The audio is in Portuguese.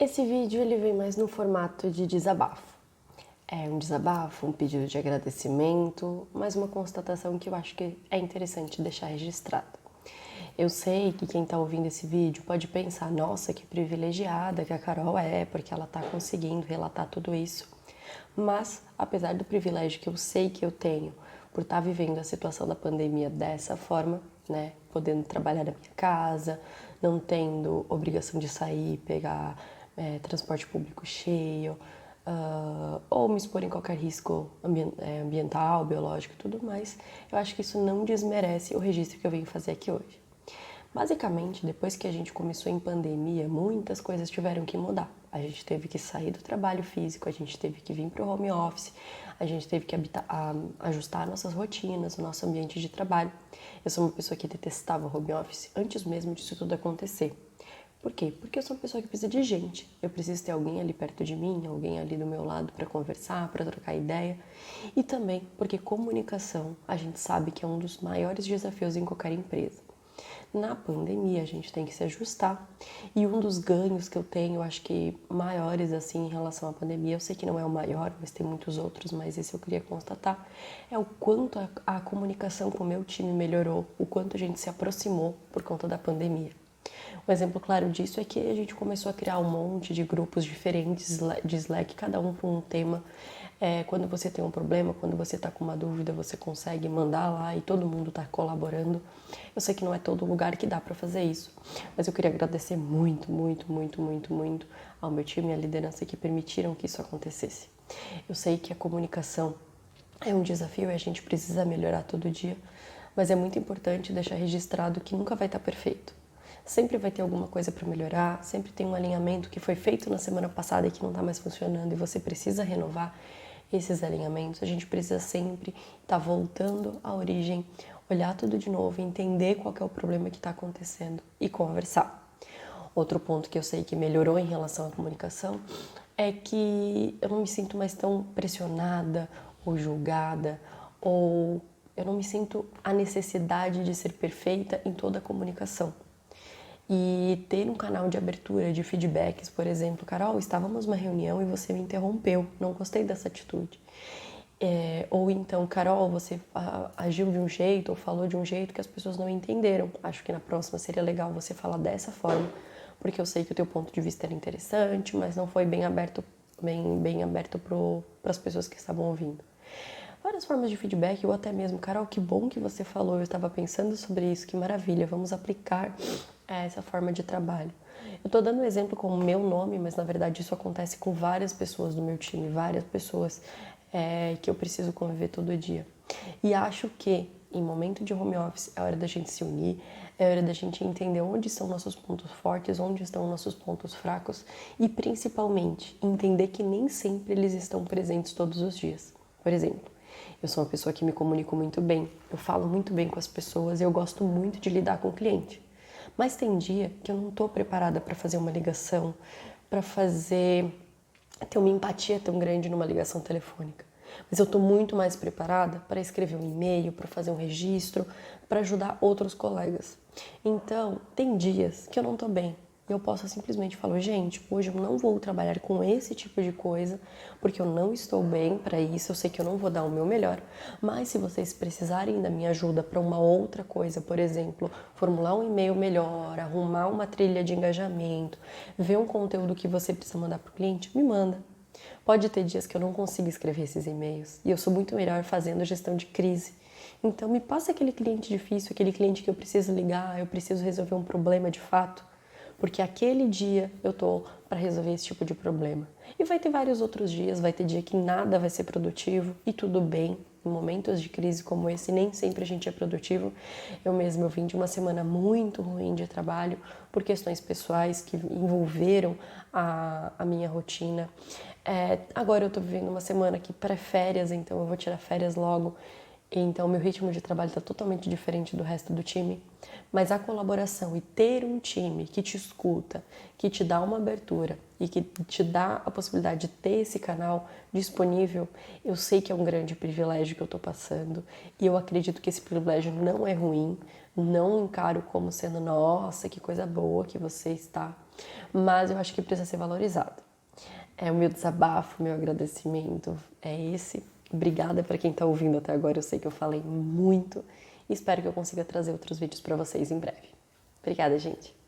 Esse vídeo ele vem mais no formato de desabafo. É um desabafo, um pedido de agradecimento, mas uma constatação que eu acho que é interessante deixar registrada. Eu sei que quem está ouvindo esse vídeo pode pensar, nossa, que privilegiada que a Carol é, porque ela está conseguindo relatar tudo isso. Mas, apesar do privilégio que eu sei que eu tenho por estar vivendo a situação da pandemia dessa forma, né, podendo trabalhar da minha casa, não tendo obrigação de sair, pegar transporte público cheio, ou me expor em qualquer risco ambiental, biológico e tudo mais, eu acho que isso não desmerece o registro que eu venho fazer aqui hoje. Basicamente, depois que a gente começou em pandemia, muitas coisas tiveram que mudar. A gente teve que sair do trabalho físico, a gente teve que vir para o home office, a gente teve que ajustar nossas rotinas, o nosso ambiente de trabalho. Eu sou uma pessoa que detestava o home office antes mesmo disso tudo acontecer. Por quê? Porque eu sou uma pessoa que precisa de gente. Eu preciso ter alguém ali perto de mim, alguém ali do meu lado para conversar, para trocar ideia. E também porque comunicação, a gente sabe que é um dos maiores desafios em qualquer empresa. Na pandemia a gente tem que se ajustar e um dos ganhos que eu tenho, acho que maiores assim em relação à pandemia, eu sei que não é o maior, mas tem muitos outros, mas esse eu queria constatar, é o quanto a comunicação com o meu time melhorou, o quanto a gente se aproximou por conta da pandemia. Um exemplo claro disso é que a gente começou a criar um monte de grupos diferentes de Slack, cada um com um tema. Quando você tem um problema, quando você está com uma dúvida, você consegue mandar lá e todo mundo está colaborando. Eu sei que não é todo lugar que dá para fazer isso, mas eu queria agradecer muito, muito, muito, muito, muito ao meu time e à liderança que permitiram que isso acontecesse. Eu sei que a comunicação é um desafio e a gente precisa melhorar todo dia, mas é muito importante deixar registrado que nunca vai estar perfeito. Sempre vai ter alguma coisa para melhorar, sempre tem um alinhamento que foi feito na semana passada e que não está mais funcionando e você precisa renovar esses alinhamentos. A gente precisa sempre estar voltando à origem, olhar tudo de novo, entender qual é o problema que está acontecendo e conversar. Outro ponto que eu sei que melhorou em relação à comunicação é que eu não me sinto mais tão pressionada ou julgada, ou eu não me sinto a necessidade de ser perfeita em toda a comunicação. E ter um canal de abertura, de feedbacks, por exemplo, Carol, estávamos numa reunião e você me interrompeu, não gostei dessa atitude. Ou então, Carol, você agiu de um jeito ou falou de um jeito que as pessoas não entenderam. Acho que na próxima seria legal você falar dessa forma, porque eu sei que o teu ponto de vista era interessante, mas não foi bem aberto, bem aberto para as pessoas que estavam ouvindo. Várias formas de feedback, ou até mesmo, Carol, que bom que você falou, eu estava pensando sobre isso, que maravilha, vamos aplicar essa forma de trabalho. Eu estou dando um exemplo com o meu nome, mas na verdade isso acontece com várias pessoas do meu time, várias pessoas que eu preciso conviver todo dia. E acho que em momento de home office é hora da gente se unir, é hora da gente entender onde estão nossos pontos fortes, onde estão nossos pontos fracos e principalmente entender que nem sempre eles estão presentes todos os dias. Por exemplo, eu sou uma pessoa que me comunico muito bem, eu falo muito bem com as pessoas e eu gosto muito de lidar com o cliente. Mas tem dia que eu não estou preparada para fazer uma ligação, para ter uma empatia tão grande numa ligação telefônica. Mas eu estou muito mais preparada para escrever um e-mail, para fazer um registro, para ajudar outros colegas. Então, tem dias que eu não estou bem. E eu posso simplesmente falar, gente, hoje eu não vou trabalhar com esse tipo de coisa, porque eu não estou bem para isso, eu sei que eu não vou dar o meu melhor, mas se vocês precisarem da minha ajuda para uma outra coisa, por exemplo, formular um e-mail melhor, arrumar uma trilha de engajamento, ver um conteúdo que você precisa mandar para o cliente, me manda. Pode ter dias que eu não consigo escrever esses e-mails e eu sou muito melhor fazendo gestão de crise. Então me passa aquele cliente difícil, aquele cliente que eu preciso ligar, eu preciso resolver um problema de fato, porque aquele dia eu tô para resolver esse tipo de problema. E vai ter vários outros dias, vai ter dia que nada vai ser produtivo e tudo bem. Em momentos de crise como esse, nem sempre a gente é produtivo. Eu vim de uma semana muito ruim de trabalho por questões pessoais que envolveram a minha rotina. Agora eu tô vivendo uma semana que pré-férias, então eu vou tirar férias logo. Então, meu ritmo de trabalho está totalmente diferente do resto do time, mas a colaboração e ter um time que te escuta, que te dá uma abertura e que te dá a possibilidade de ter esse canal disponível, eu sei que é um grande privilégio que eu estou passando e eu acredito que esse privilégio não é ruim, não encaro como sendo, nossa, que coisa boa que você está mas eu acho que precisa ser valorizado. O meu desabafo, meu agradecimento é esse. Obrigada para quem está ouvindo até agora, eu sei que eu falei muito e espero que eu consiga trazer outros vídeos para vocês em breve. Obrigada, gente!